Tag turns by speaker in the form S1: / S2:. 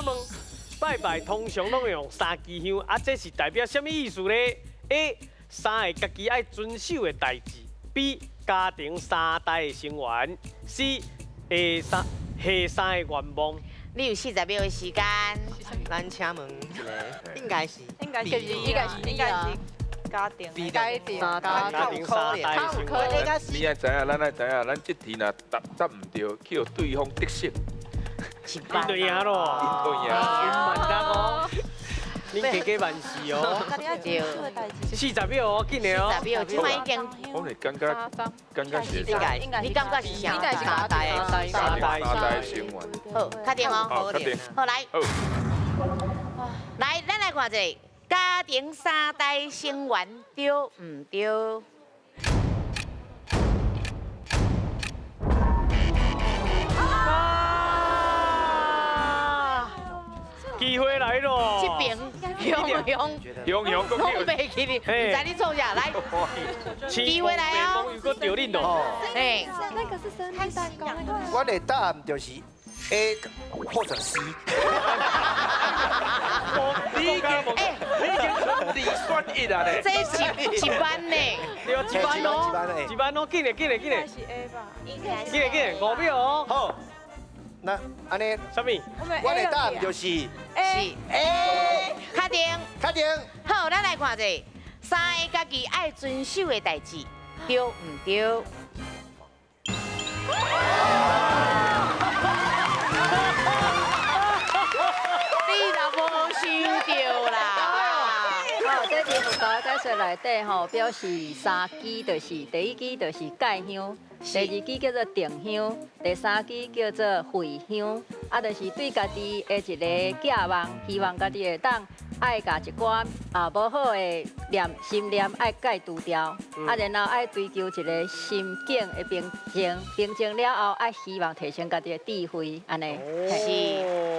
S1: 问，拜拜通常拢用三支香，啊，这是代表什么意思呢 ？A. 三个家己爱遵守的代志 ；B. 家庭三代的成员 ；C. 下三个愿望。
S2: 你有40秒的时间，
S3: 咱请问一个，应该是
S4: 家庭
S3: 家庭三代
S1: 家庭三代的成员。
S5: 你爱知影，咱爱知影，咱这题若答唔对，去互对方得胜，
S2: 一
S1: 你
S2: 班
S1: 就赢咯，
S5: 因都赢。
S1: 慢得哦，恁加加万事哦。
S2: 对
S1: 40秒哦，紧的哦。
S2: ，40秒，即摆已经，
S5: 我们感觉是
S3: 应该
S2: 你感觉是啥？
S4: 应该是
S3: 三代的
S5: 三代成员。
S2: 好，确定哦。
S5: 好，确定。
S2: 好来，
S5: 好，
S2: 来，咱来看一下，家庭三代成员对唔对？
S1: 机会来咯！
S2: 这边雄雄
S5: 雄雄
S2: 拢
S5: 讲
S2: 袂记你，唔知你创啥来？机会来哦！
S1: 如果丢恁咯，
S2: 哎，
S4: 那个是生日蛋糕，那个
S6: 我的答案就是 A 或者 C。
S5: 你已经二选一啊咧。
S2: 这一班呢？
S1: 对，一班哦，一班哦，紧嘞，紧嘞，紧嘞，
S4: 是 A 吧？
S1: 紧嘞，紧嘞，5秒哦。
S6: 好，那安尼，
S1: 什么？
S6: 我的答案就是
S2: 是
S6: A。
S2: 确定。
S6: 确定。
S2: 好，咱来看一下，三个家己爱遵守的代志，对唔对？你若无想到啦，
S7: 哦，这题有甲解说内底吼，表示三支就是第一支就是盖香，第二支叫做定香，第三支叫做回香，啊，就是对家己的一个寄望，希望家己会当爱甲一寡无好的心念爱戒除掉，啊，然后爱追求一个心境的平静，平静了后爱希望提升家己的智慧，安尼。
S2: 是。